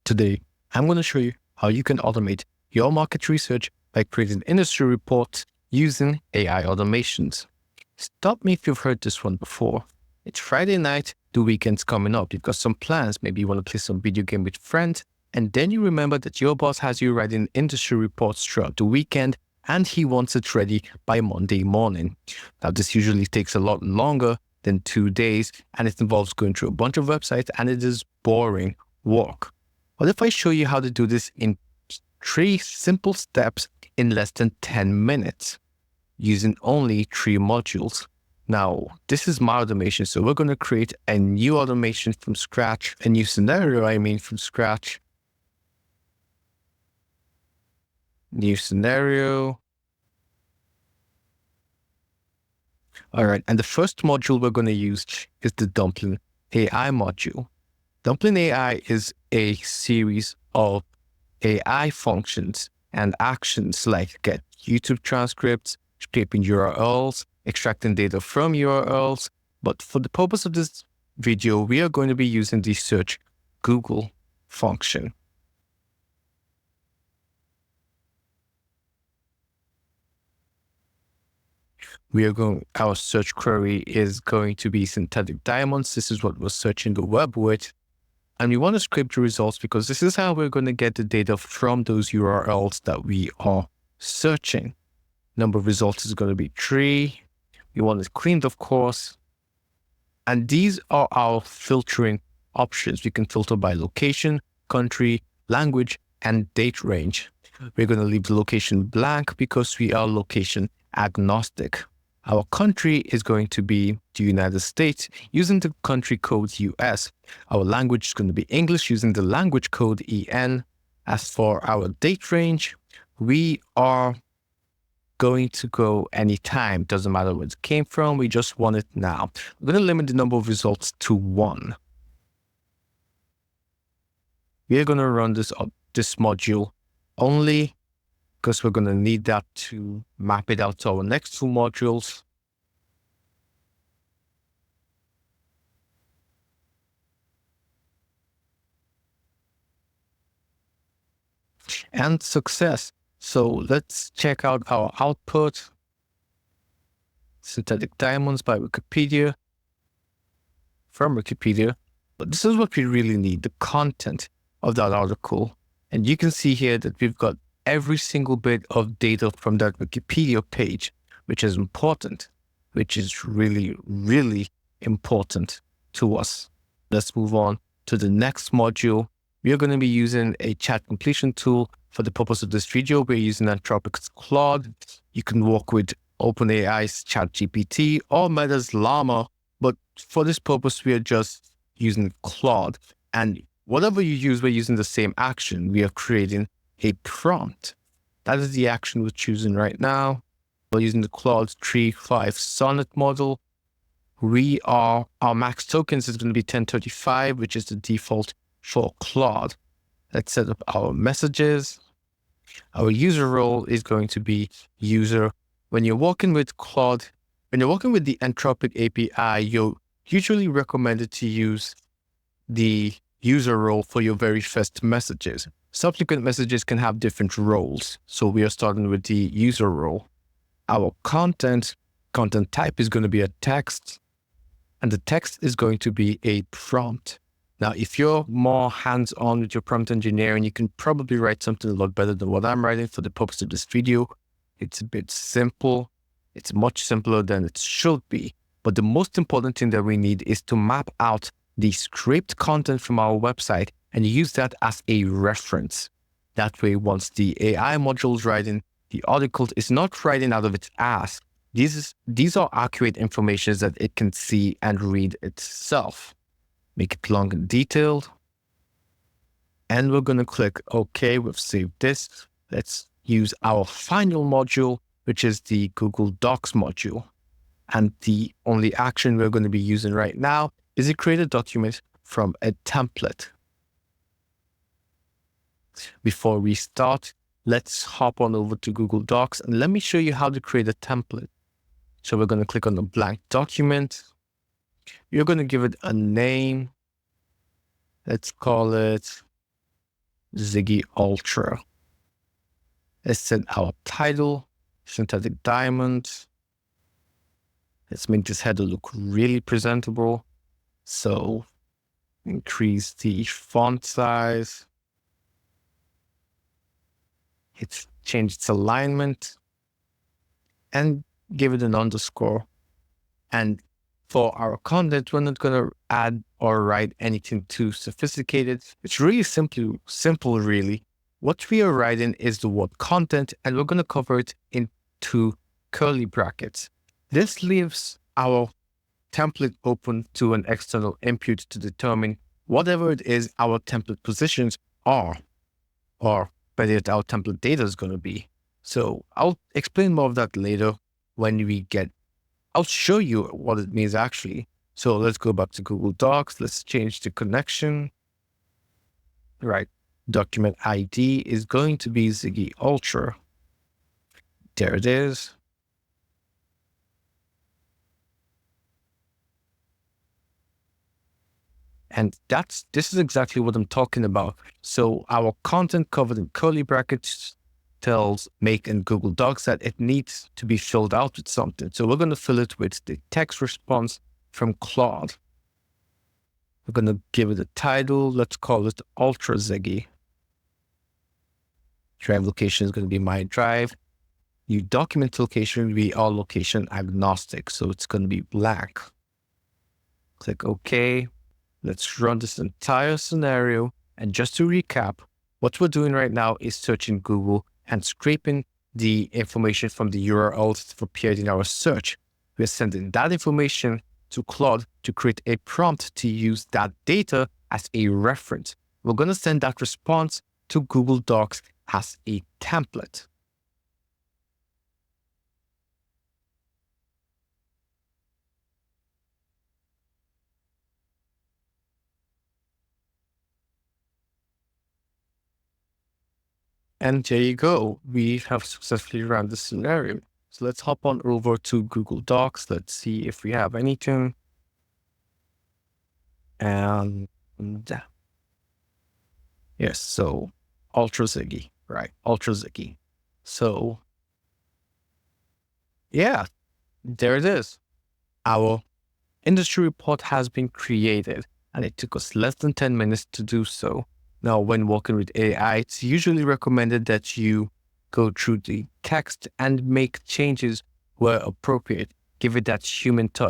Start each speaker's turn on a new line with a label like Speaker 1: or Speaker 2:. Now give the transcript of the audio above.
Speaker 1: Today, I'm going to show you how you can automate your market research by creating industry reports using AI automations. Stop me if you've heard this one before. It's Friday night, the weekend's coming up. You've got some plans. Maybe you want to play some video game with friends, and then you remember that your boss has you writing industry reports throughout the weekend, and he wants it ready by Monday morning. Now, this usually takes a lot longer than 2 days, and it involves going through a bunch of websites, and it is boring work. What if I show you how to do this in 3 simple steps in less than 10 minutes using only 3 modules? Now, this is my automation, so we're going to create a new automation from scratch, a new scenario, from scratch. New scenario. All right, and the first module we're going to use is the Dumpling AI module. Dumpling AI is a series of AI functions and actions like get YouTube transcripts, scraping URLs, extracting data from URLs. But for the purpose of this video, we are going to be using the search Google function. Our search query is going to be synthetic diamonds. This is what we're searching the web with. And we want to scrape the results because this is how we're going to get the data from those URLs that we are searching. Number of results is going to be 3. We want it cleaned, of course. And these are our filtering options. We can filter by location, country, language, and date range. We're going to leave the location blank because we are location agnostic. Our country is going to be the United States using the country code US. Our language is going to be English using the language code EN. As for our date range, we are going to go anytime. Doesn't matter where it came from. We just want it now. We're going to limit the number of results to 1. We are going to run this module only because we're going to need that to map it out to our next 2 modules. And success. So let's check out our output. Synthetic Diamonds by Wikipedia. From Wikipedia. But this is what we really need, the content of that article. And you can see here that we've got every single bit of data from that Wikipedia page, which is important, which is really, really important to us. Let's move on to the next module. We are going to be using a chat completion tool. For the purpose of this video, we're using Anthropic's Claude. You can work with OpenAI's ChatGPT or Meta's Llama, but for this purpose, we are just using Claude. And whatever you use, we're using the same action. We are creating a prompt. That is the action we're choosing right now. We're using the Claude 3.5 Sonnet model. Our max tokens is going to be 1035, which is the default for Claude. Let's set up our messages. Our user role is going to be user. When you're working with Claude, when you're working with the Anthropic API, you're usually recommended to use the user role for your very first messages. Subsequent messages can have different roles. So we are starting with the user role. Our content type is going to be a text, and the text is going to be a prompt. Now, if you're more hands-on with your prompt engineering, you can probably write something a lot better than what I'm writing for the purpose of this video. It's a bit simple. It's much simpler than it should be. But the most important thing that we need is to map out the scraped content from our website and use that as a reference. That way, once the AI module is writing, the article is not writing out of its ass. These are accurate information that it can see and read itself. Make it long and detailed. And we're going to click OK. We've saved this. Let's use our final module, which is the Google Docs module. And the only action we're going to be using right now is to create a document from a template. Before we start, let's hop on over to Google Docs and let me show you how to create a template. So we're going to click on the blank document. You're going to give it a name. Let's call it Ziggy Ultra. Let's set our title, synthetic diamond. Let's make this header look really presentable. So increase the font size. Let's change its alignment and give it an underscore. And for our content, we're not going to add or write anything too sophisticated. It's really simple, really. What we are writing is the word content, and we're going to cover it in 2 curly brackets. This leaves our template open to an external input to determine whatever it is our template positions are, or better yet, our template data is going to be. So I'll explain more of that later when I'll show you what it means actually. So let's go back to Google Docs. Let's change the connection. Right. Document ID is going to be Ziggy Ultra. There it is. And this is exactly what I'm talking about. So our content covered in curly brackets tells Make in Google Docs that it needs to be filled out with something. So we're going to fill it with the text response from Claude. We're going to give it a title. Let's call it Ultra Ziggy. Drive location is going to be my drive. New document location will be all location agnostic. So it's going to be blank. Click OK. Let's run this entire scenario. And just to recap, what we're doing right now is searching Google and scraping the information from the URLs that appeared in our search. We're sending that information to Claude to create a prompt to use that data as a reference. We're going to send that response to Google Docs as a template. And there you go. We have successfully run the scenario. So let's hop on over to Google Docs. Let's see if we have anything. And yes, so Ultra Ziggy, right? Ultra Ziggy. So yeah, there it is. Our industry report has been created, and it took us less than 10 minutes to do so. Now, when working with AI, it's usually recommended that you go through the text and make changes where appropriate. Give it that human touch.